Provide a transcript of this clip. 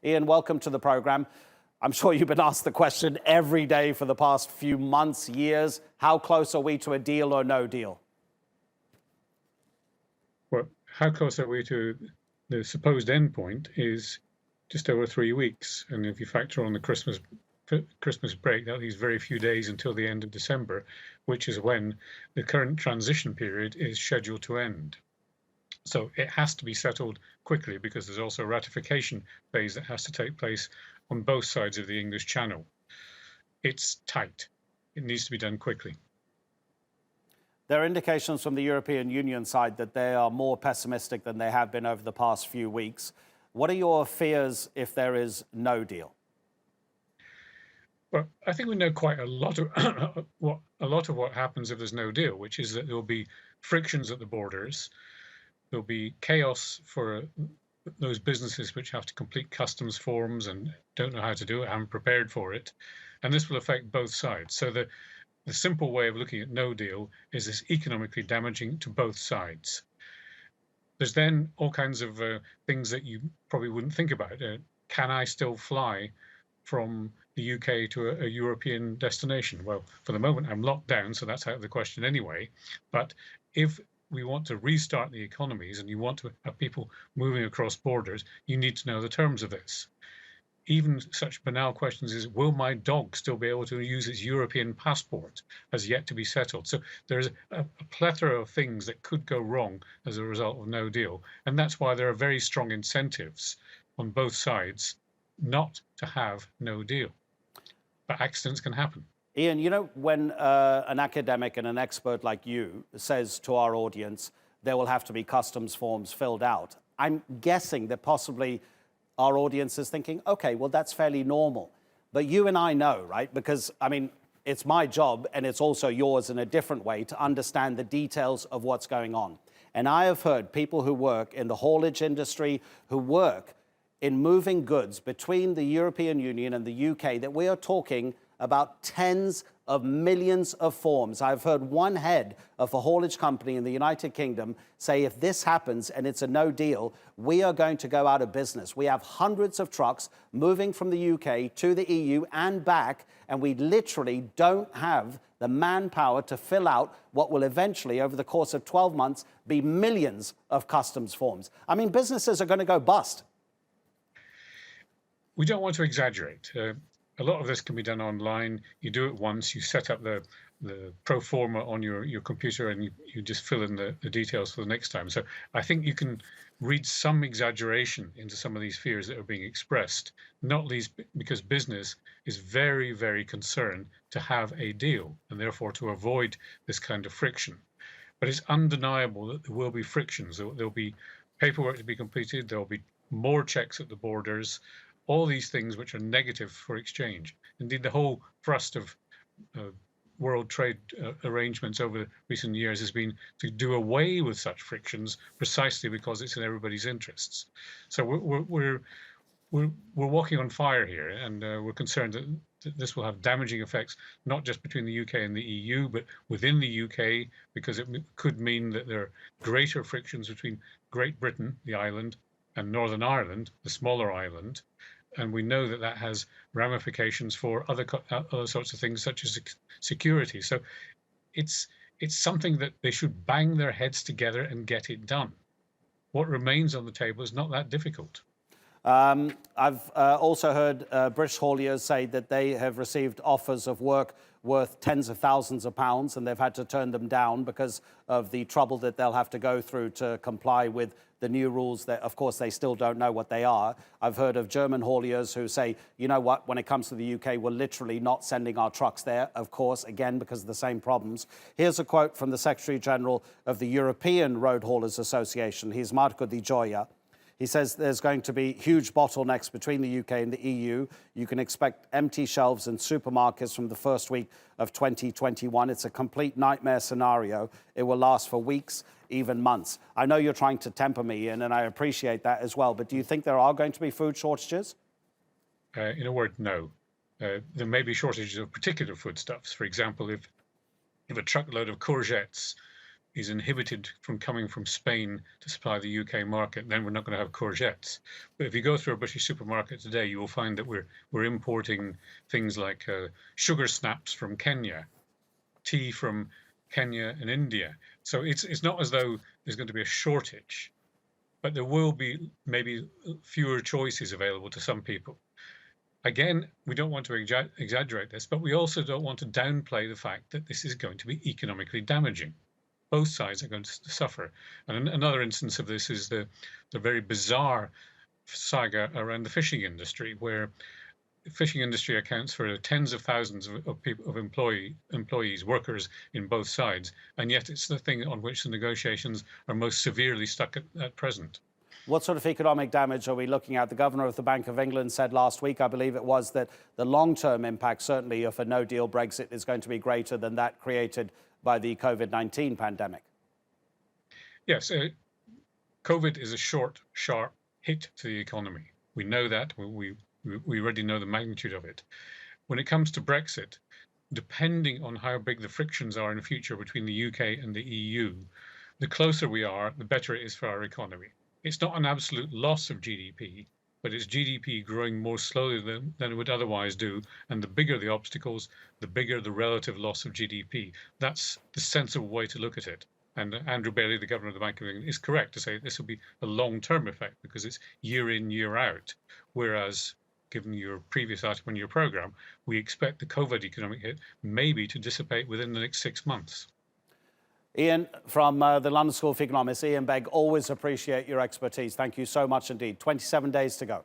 Iain, welcome to the programme. I'm sure you've been asked the question every day for the past few months, years. How close are we to a deal or no deal? Well, how close are we to the supposed endpoint is just over 3 weeks. And if you factor on the Christmas break, that leaves very few days until the end of December, which is when the current transition period is scheduled to end. So it has to be settled quickly because there's also a ratification phase that has to take place on both sides of the English Channel. It's tight. It needs to be done quickly. There are indications from the European Union side that they are more pessimistic than they have been over the past few weeks. What are your fears if there is no deal? Well, I think we know quite a lot of what happens if there's no deal, which is that there'll be frictions at the borders. There'll be chaos for those businesses which have to complete customs forms and don't know how to do it, haven't prepared for it. And this will affect both sides. So the simple way of looking at no deal is it's economically damaging to both sides. There's then all kinds of things that you probably wouldn't think about. Can I still fly from the UK to a European destination? Well, for the moment, I'm locked down, so that's out of the question anyway. But if we want to restart the economies and you want to have people moving across borders, you need to know the terms of this. Even such banal questions as, will my dog still be able to use its European passport, has yet to be settled. So there's a plethora of things that could go wrong as a result of no deal. And that's why there are very strong incentives on both sides not to have no deal. But accidents can happen. Iain, you know, when an academic and an expert like you says to our audience, there will have to be customs forms filled out, I'm guessing that possibly our audience is thinking, okay, well, that's fairly normal. But you and I know, right? Because, I mean, it's my job and it's also yours in a different way to understand the details of what's going on. And I have heard people who work in the haulage industry, who work in moving goods between the European Union and the UK, that we are talking about tens of millions of forms. I've heard one head of a haulage company in the United Kingdom say, if this happens and it's a no deal, we are going to go out of business. We have hundreds of trucks moving from the UK to the EU and back, and we literally don't have the manpower to fill out what will eventually, over the course of 12 months, be millions of customs forms. I mean, businesses are going to go bust. We don't want to exaggerate. A lot of this can be done online. You do it once, you set up the pro forma on your computer and you just fill in the details for the next time. So I think you can read some exaggeration into some of these fears that are being expressed, not least because business is very, very concerned to have a deal and therefore to avoid this kind of friction. But it's undeniable that there will be frictions. There'll be paperwork to be completed. There'll be more checks at the borders. All these things which are negative for exchange. Indeed, the whole thrust of world trade arrangements over recent years has been to do away with such frictions precisely because it's in everybody's interests. So we're walking on fire here, and we're concerned that this will have damaging effects, not just between the UK and the EU, but within the UK, because it could mean that there are greater frictions between Great Britain, the island, and Northern Ireland, the smaller island. And we know that that has ramifications for other sorts of things, such as security. So it's something that they should bang their heads together and get it done. What remains on the table is not that difficult. I've also heard British hauliers say that they have received offers of work worth tens of thousands of pounds, and they've had to turn them down because of the trouble that they'll have to go through to comply with the new rules that, of course, they still don't know what they are. I've heard of German hauliers who say, you know what, when it comes to the UK, we're literally not sending our trucks there, of course, again, because of the same problems. Here's a quote from the Secretary General of the European Road Haulers Association. He's Marco Di Gioia. He says there's going to be huge bottlenecks between the UK and the EU. You can expect empty shelves in supermarkets from the first week of 2021. It's a complete nightmare scenario. It will last for weeks, even months. I know you're trying to temper me, Iain, and I appreciate that as well, but do you think there are going to be food shortages? In a word, no. There may be shortages of particular foodstuffs. For example, if a truckload of courgettes is inhibited from coming from Spain to supply the UK market, then we're not going to have courgettes. But if you go through a British supermarket today, you will find that we're importing things like sugar snaps from Kenya, tea from Kenya and India. So it's not as though there's going to be a shortage, but there will be maybe fewer choices available to some people. Again, we don't want to exaggerate this, but we also don't want to downplay the fact that this is going to be economically damaging. Both sides are going to suffer. And another instance of this is the very bizarre saga around the fishing industry, where the fishing industry accounts for tens of thousands of people, of employees, workers in both sides, and yet it's the thing on which the negotiations are most severely stuck at present. What sort of economic damage are we looking at? The Governor of the Bank of England said last week, I believe it was, that the long-term impact, certainly of a no-deal Brexit, is going to be greater than that created by the COVID-19 pandemic. Yes, COVID is a short, sharp hit to the economy. We know that. We already know the magnitude of it. When it comes to Brexit, depending on how big the frictions are in the future between the UK and the EU, the closer we are, the better it is for our economy. It's not an absolute loss of GDP, but it's GDP growing more slowly than it would otherwise do. And the bigger the obstacles, the bigger the relative loss of GDP. That's the sensible way to look at it. And Andrew Bailey, the Governor of the Bank of England, is correct to say this will be a long-term effect because it's year in, year out. Whereas, given your previous article in your programme, we expect the COVID economic hit maybe to dissipate within the next 6 months. Iain, from the London School of Economics, Iain Begg, always appreciate your expertise. Thank you so much indeed. 27 days to go.